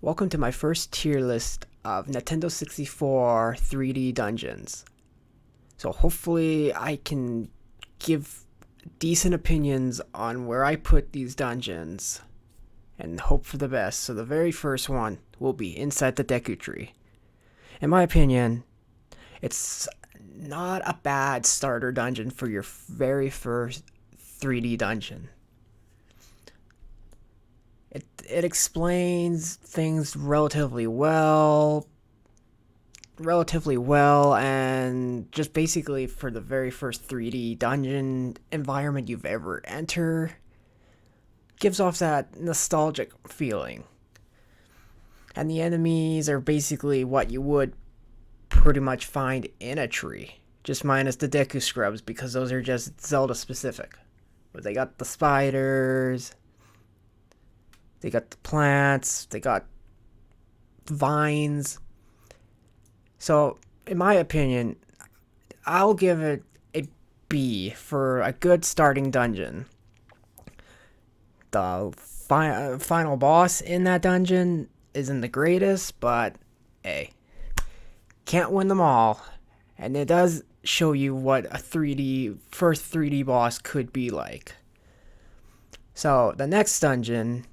Welcome to my first tier list of Nintendo 64 3D dungeons. So hopefully I can give decent opinions on where I put these dungeons and hope for the best. So the very first one will be inside the Deku Tree. In my opinion, it's not a bad starter dungeon for your very first 3D dungeon. It explains things relatively well, and just basically for the very first 3D dungeon environment you've ever entered, gives off that nostalgic feeling. And the enemies are basically what you would pretty much find in a tree, just minus the Deku Scrubs because those are just Zelda specific. But they got the spiders, they got the plants, they got vines. So, in my opinion, I'll give it a B for a good starting dungeon. The final boss in that dungeon isn't the greatest, but hey, can't win them all. And it does show you what a first 3D boss could be like. So, the next dungeon,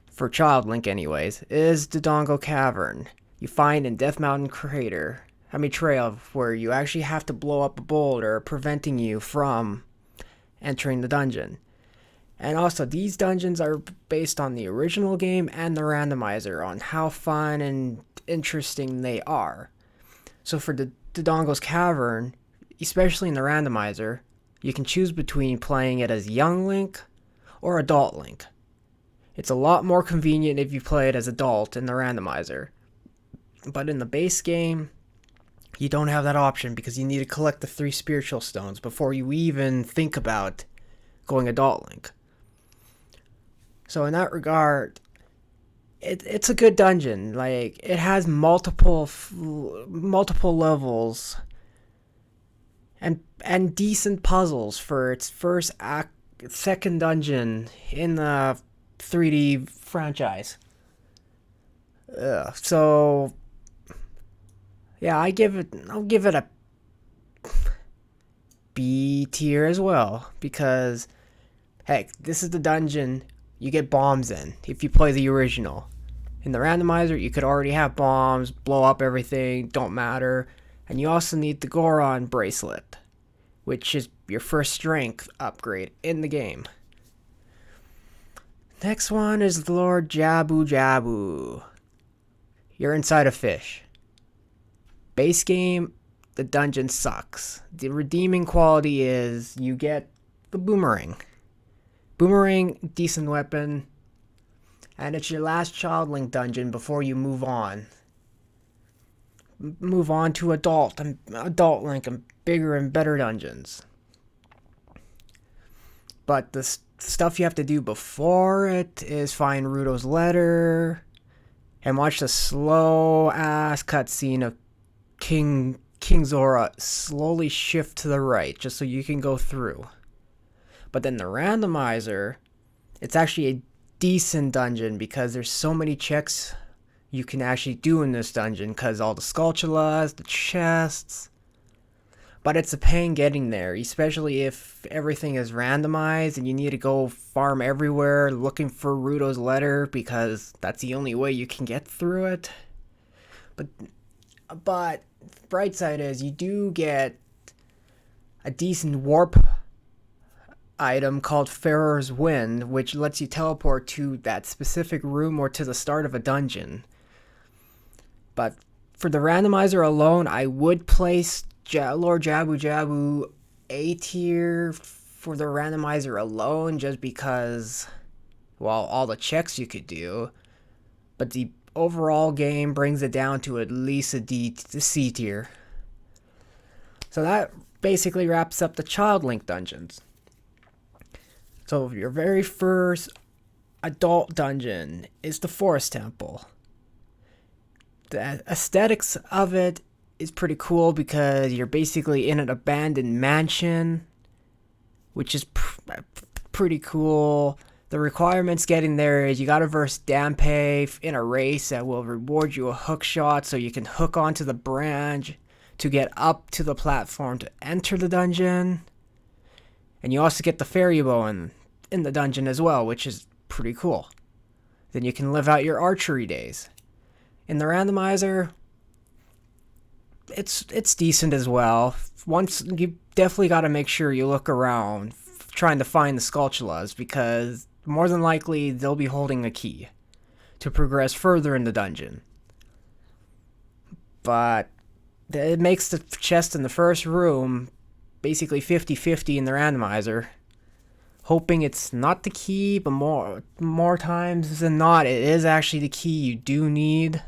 for Child Link anyways, is the Dodongo Cavern. You find in Death Mountain Trail, where you actually have to blow up a boulder, preventing you from entering the dungeon. And also, these dungeons are based on the original game and the randomizer on how fun and interesting they are. So for the Dodongo's Cavern, especially in the randomizer, you can choose between playing it as young Link or adult Link. It's a lot more convenient if you play it as adult in the randomizer. But in the base game, you don't have that option because you need to collect the 3 spiritual stones before you even think about going adult Link. So in that regard, it's a good dungeon. Like, it has multiple levels and decent puzzles for its second dungeon in the 3D franchise. So yeah, I'll give it a B tier as well, because heck, this is the dungeon you get bombs in if you play the original. In the randomizer, you could already have bombs, blow up everything, don't matter. And you also need the Goron bracelet, which is your first strength upgrade in the game. Next one is Lord Jabu Jabu. You're inside a fish. Base game, the dungeon sucks. The redeeming quality is you get the boomerang. Boomerang, decent weapon. And it's your last Child Link dungeon before you move on. Move on to adult Link and bigger and better dungeons. But the stuff you have to do before it is find Ruto's letter and watch the slow ass cutscene of King Zora slowly shift to the right just so you can go through. But then the randomizer, it's actually a decent dungeon because there's so many checks you can actually do in this dungeon because all the Skulltulas, the chests. But it's a pain getting there, especially if everything is randomized and you need to go farm everywhere looking for Ruto's letter because that's the only way you can get through it. But bright side is you do get a decent warp item called Pharaoh's Wind, which lets you teleport to that specific room or to the start of a dungeon. But for the randomizer alone, I would place Lord Jabu Jabu A tier for the randomizer alone, just because, well, all the checks you could do. But the overall game brings it down to at least a C tier. So that basically wraps up the Child Link dungeons. So your very first adult dungeon is the Forest Temple. The aesthetics of it is pretty cool because you're basically in an abandoned mansion, which is pretty cool. The requirements getting there is you gotta verse Dampé in a race that will reward you a hook shot so you can hook onto the branch to get up to the platform to enter the dungeon. And you also get the fairy bow in the dungeon as well, which is pretty cool. Then you can live out your archery days. In the randomizer, it's decent as well. Once you definitely got to make sure you look around trying to find the Skulltulas, because more than likely they'll be holding a key to progress further in the dungeon. But it makes the chest in the first room basically 50-50 in the randomizer, hoping it's not the key, but more times than not it is actually the key you do need.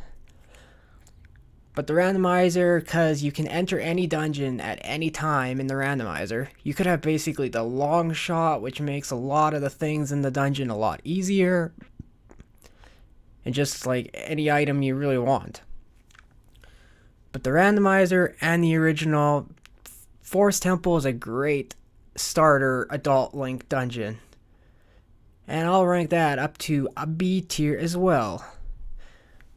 But the randomizer, because you can enter any dungeon at any time in the randomizer, you could have basically the long shot, which makes a lot of the things in the dungeon a lot easier, and just like any item you really want. But the randomizer and the original Forest Temple is a great starter Adult Link dungeon, and I'll rank that up to a B tier as well.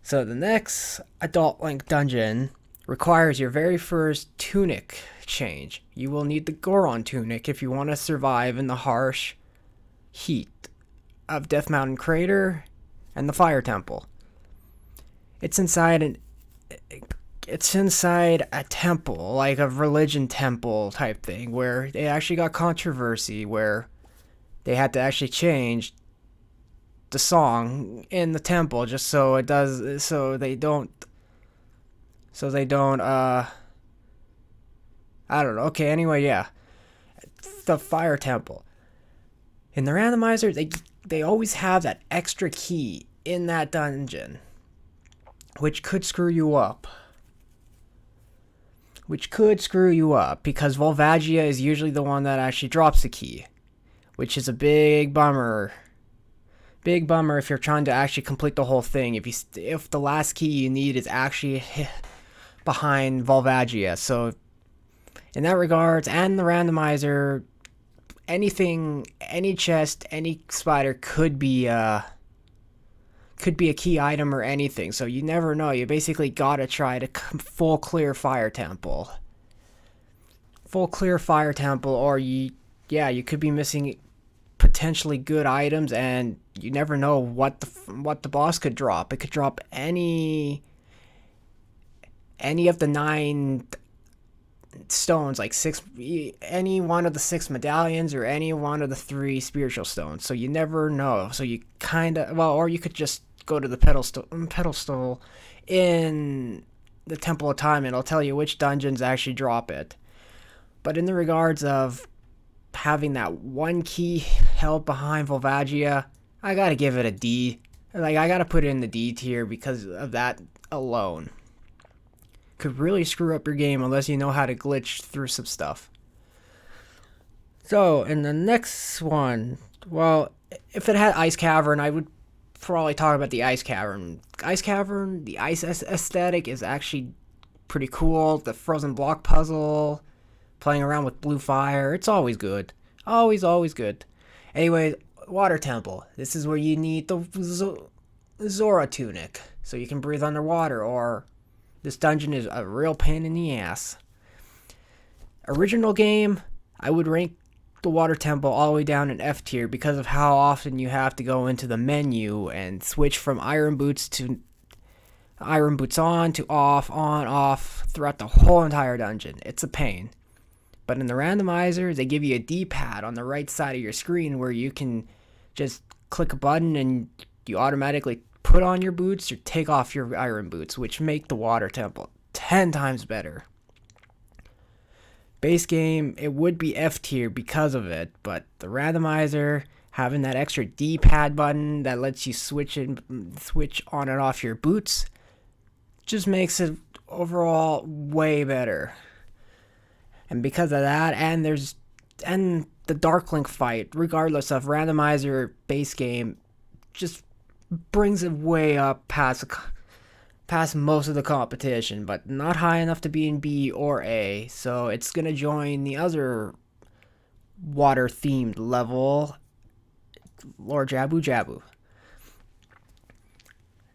So the next Adult Link dungeon requires your very first tunic change. You will need the Goron tunic if you want to survive in the harsh heat of Death Mountain Crater and the Fire Temple. It's inside a temple, like a religion temple type thing, where they actually got controversy where they had to actually change the song in the temple just so they don't I don't know. Okay, anyway, yeah. The Fire Temple. In the randomizer, they always have that extra key in that dungeon, which could screw you up. Because Volvagia is usually the one that actually drops the key, which is a big bummer. Big bummer if you're trying to actually complete the whole thing. If the last key you need is actually behind Volvagia. So in that regards, and the randomizer, any chest, any spider could be a key item or anything. So you never know. You basically gotta try to full clear Fire Temple. Or you could be missing potentially good items, and you never know what the boss could drop. It could drop any of the 9 stones, like any one of the 6 medallions or any one of the 3 spiritual stones. So you never know. So you or you could just go to the pedestal in the Temple of Time, and it'll tell you which dungeons actually drop it. But in the regards of having that one key held behind Volvagia, I gotta give it a D. Like, I gotta put it in the D tier because of that alone. Could really screw up your game unless you know how to glitch through some stuff. So, in the next one, well, if it had Ice Cavern, I would probably talk about the Ice Cavern. The ice aesthetic is actually pretty cool. The frozen block puzzle, playing around with blue fire, it's always good. Always good. Anyway, Water Temple. This is where you need the Zora tunic, so you can breathe underwater, or this dungeon is a real pain in the ass. Original game, I would rank the Water Temple all the way down in F tier because of how often you have to go into the menu and switch from Iron Boots on to off throughout the whole entire dungeon. It's a pain. But in the randomizer, they give you a D-pad on the right side of your screen where you can just click a button and you automatically put on your boots or take off your Iron Boots, which make the Water Temple 10 times better. Base game, it would be F tier because of it, but the randomizer, having that extra D-pad button that lets you switch on and off your boots, just makes it overall way better. And because of that, and the Dark Link fight, regardless of randomizer or base game, just brings it way up past most of the competition, but not high enough to be in B or A. So it's gonna join the other water-themed level Lord Jabu Jabu.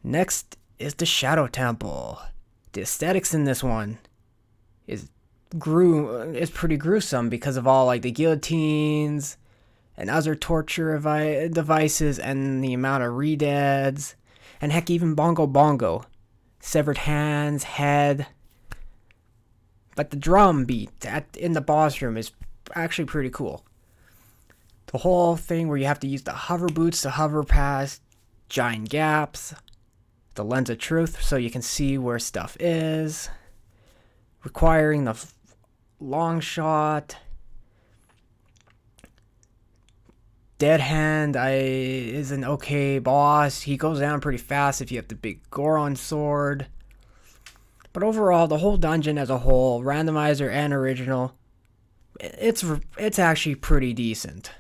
Next is the Shadow Temple. The aesthetics in this one is pretty gruesome because of all like the guillotines and other torture devices and the amount of redeads, and heck, even Bongo Bongo, severed hands, head. But the drum beat in the boss room is actually pretty cool. The whole thing where you have to use the hover boots to hover past giant gaps, the lens of truth so you can see where stuff is, requiring the long shot. Dead Hand is an okay boss. He goes down pretty fast if you have the big Goron sword. But overall, the whole dungeon as a whole, randomizer and original, it's actually pretty decent.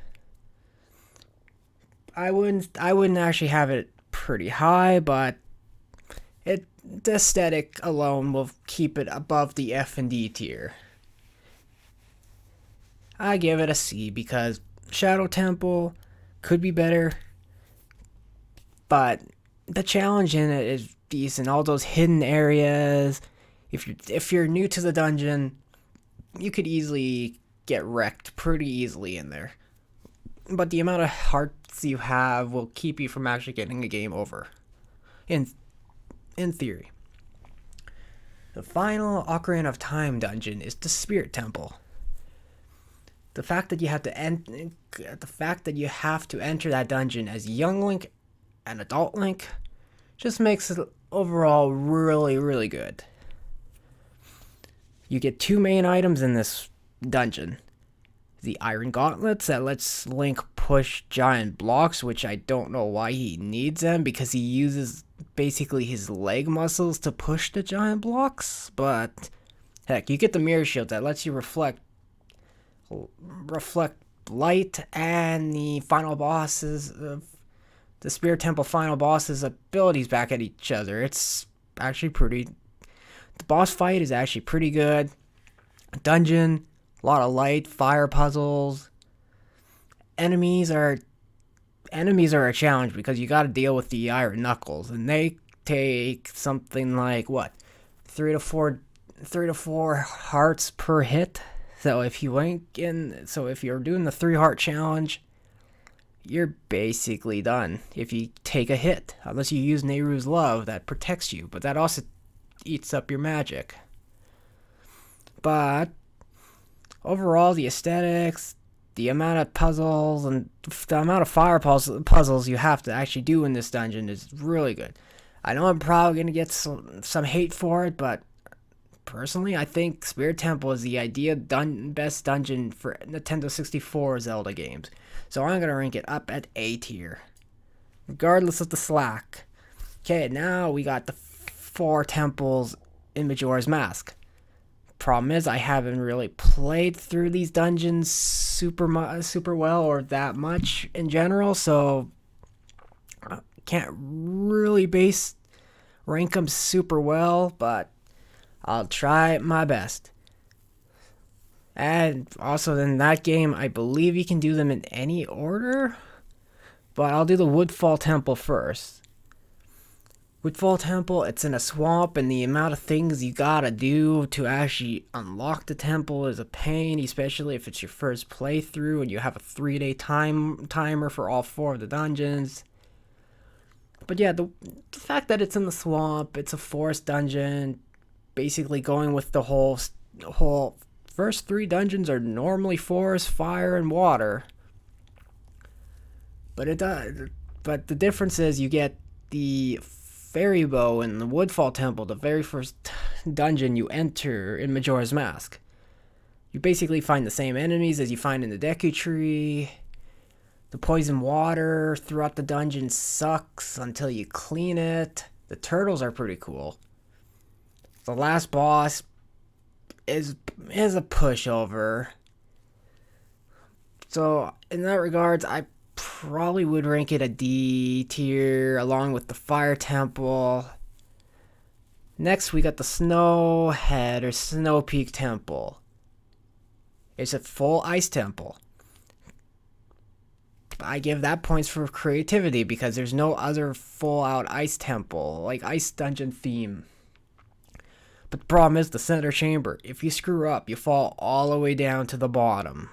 I wouldn't actually have it pretty high, but the aesthetic alone will keep it above the F and D tier. I give it a C because Shadow Temple could be better, but the challenge in it is decent. All those hidden areas, if you're new to the dungeon, you could easily get wrecked pretty easily in there. But the amount of hearts you have will keep you from actually getting a game over. In theory. The final Ocarina of Time dungeon is the Spirit Temple. The fact that you have to enter that dungeon as young Link and adult Link just makes it overall really, really good. You get 2 main items in this dungeon. The Iron Gauntlets that lets Link push giant blocks, which I don't know why he needs them, because he uses basically his leg muscles to push the giant blocks. But heck, you get the Mirror Shield that lets you reflect light, and the final bosses of the Spirit Temple final bosses' abilities back at each other. It's actually the boss fight is actually pretty good. Dungeon, a lot of light, fire puzzles. Enemies are a challenge because you got to deal with the Iron Knuckles, and they take something like 3 to 4 hearts per hit. So if you're doing the 3-heart challenge, you're basically done if you take a hit, unless you use Nehru's Love that protects you, but that also eats up your magic. But overall, the aesthetics, the amount of puzzles, and the amount of fire puzzles you have to actually do in this dungeon is really good. I know I'm probably going to get some hate for it, but personally, I think Spirit Temple is the best dungeon for Nintendo 64 Zelda games. So I'm going to rank it up at A tier, regardless of the slack. Okay, now we got the 4 temples in Majora's Mask. Problem is, I haven't really played through these dungeons super well or that much in general, so I can't really rank them super well, but I'll try my best. And also in that game, I believe you can do them in any order, but I'll do the Woodfall Temple first. Woodfall Temple, it's in a swamp, and the amount of things you gotta do to actually unlock the temple is a pain, especially if it's your first playthrough and you have a 3-day timer for all 4 of the dungeons. But yeah, the fact that it's in the swamp, it's a forest dungeon, basically going with the whole first 3 dungeons are normally forest, fire, and water. But the difference is you get the fairy bow in the Woodfall Temple, the very first dungeon you enter in Majora's Mask. You basically find the same enemies as you find in the Deku Tree. The poison water throughout the dungeon sucks until you clean it. The turtles are pretty cool. The last boss is a pushover. So in that regards, I probably would rank it a D tier along with the Fire Temple. Next, we got the Snowhead or Snow Peak Temple. It's a full ice temple. I give that points for creativity because there's no other full out ice temple, like ice dungeon theme. But the problem is the center chamber. If you screw up, you fall all the way down to the bottom.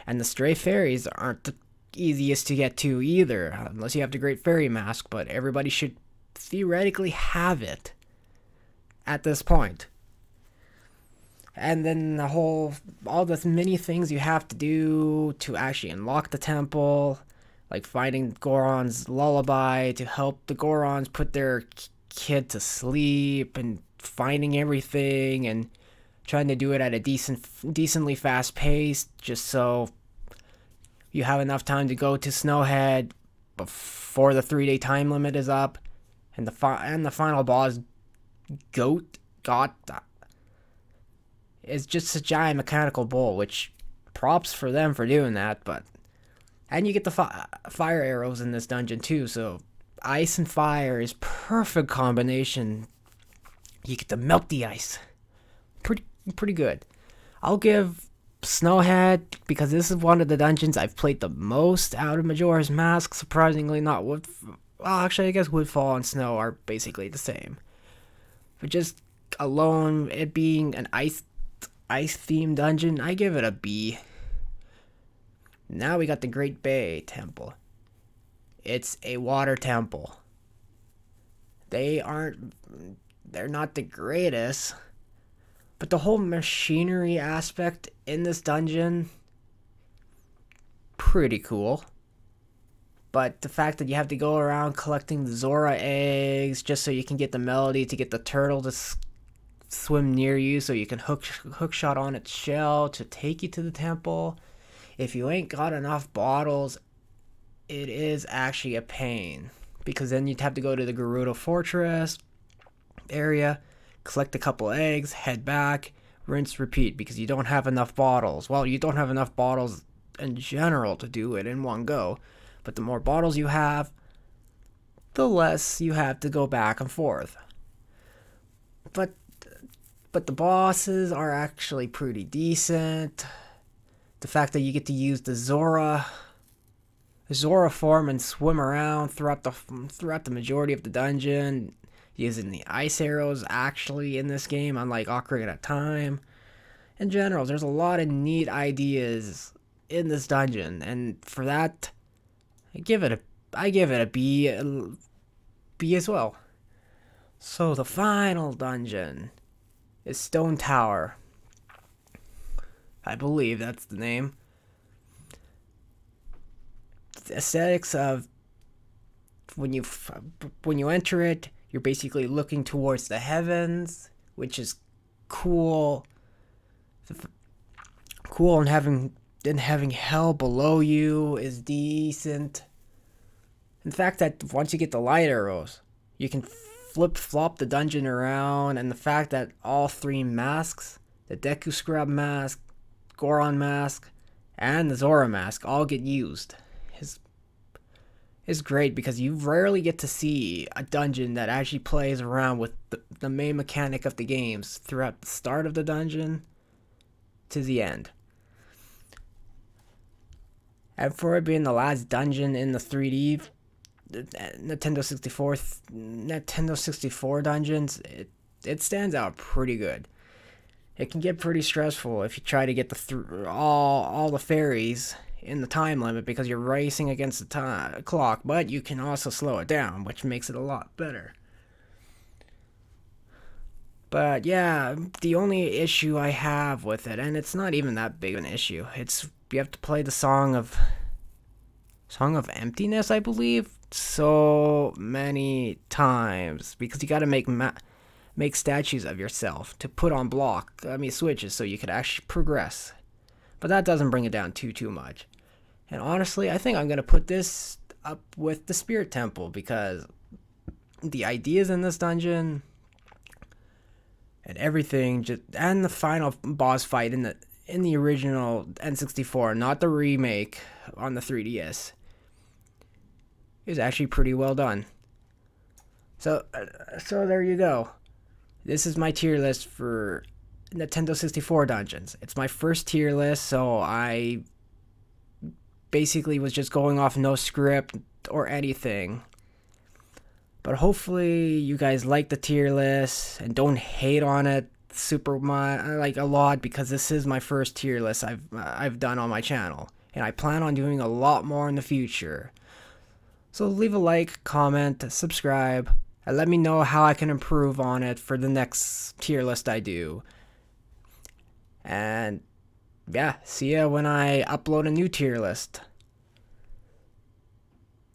And the stray fairies aren't the easiest to get to either, unless you have the Great Fairy Mask, but everybody should theoretically have it at this point. And then all the many things you have to do to actually unlock the temple, like finding Goron's lullaby to help the Gorons put their kid to sleep, and finding everything, and trying to do it at a decently fast pace, just so you have enough time to go to Snowhead before the 3-day time limit is up, and the final boss, Got is just a giant mechanical bull, which props for them for doing that. And you get the fire arrows in this dungeon too, so ice and fire is perfect combination. You get to melt the ice. Pretty good. I'll give Snowhead, because this is one of the dungeons I've played the most out of Majora's Mask. Surprisingly, not Well, actually, I guess Woodfall and Snow are basically the same. But just alone, it being an ice-themed dungeon, I give it a B. Now we got the Great Bay Temple. It's a water temple. They're not the greatest, but the whole machinery aspect in this dungeon, pretty cool. But the fact that you have to go around collecting the Zora eggs just so you can get the melody to get the turtle to swim near you, so you can hook shot on its shell to take you to the temple. If you ain't got enough bottles, it is actually a pain, because then you'd have to go to the Gerudo Fortress area, collect a couple eggs, head back, rinse, repeat, because you don't have enough bottles. Well, you don't have enough bottles in general to do it in one go, but the more bottles you have, the less you have to go back and forth. But the bosses are actually pretty decent. The fact that you get to use the Zora form and swim around throughout the majority of the dungeon, using the ice arrows actually in this game, unlike Ocarina of Time. In general, there's a lot of neat ideas in this dungeon, and for that, I give it a B as well. So the final dungeon is Stone Tower. I believe that's the name. The aesthetics of when you enter it, you're basically looking towards the heavens, which is cool. Cool, and having hell below you is decent. In fact, that once you get the light arrows, you can flip-flop the dungeon around, and the fact that all three masks, the Deku Scrub mask, Goron mask, and the Zora mask all get used is great, because you rarely get to see a dungeon that actually plays around with the main mechanic of the games throughout the start of the dungeon to the end. And for it being the last dungeon in the 3D Nintendo 64 dungeons, it stands out pretty good. It can get pretty stressful if you try to get all the fairies in the time limit, because you're racing against the clock, but you can also slow it down, which makes it a lot better. But yeah, the only issue I have with it, and it's not even that big of an issue, it's you have to play the Song of Emptiness, I believe, so many times, because you got to make statues of yourself to put on switches, so you could actually progress. But that doesn't bring it down too much. And honestly, I think I'm going to put this up with the Spirit Temple, because the ideas in this dungeon and everything, and the final boss fight in the original N64, not the remake on the 3DS, is actually pretty well done. So there you go. This is my tier list for Nintendo 64 dungeons. It's my first tier list, so I basically was just going off no script or anything. But hopefully you guys like the tier list and don't hate on it super much, like a lot, because this is my first tier list I've done on my channel, and I plan on doing a lot more in the future. So leave a like, comment, subscribe, and let me know how I can improve on it for the next tier list I do. And yeah, see ya when I upload a new tier list.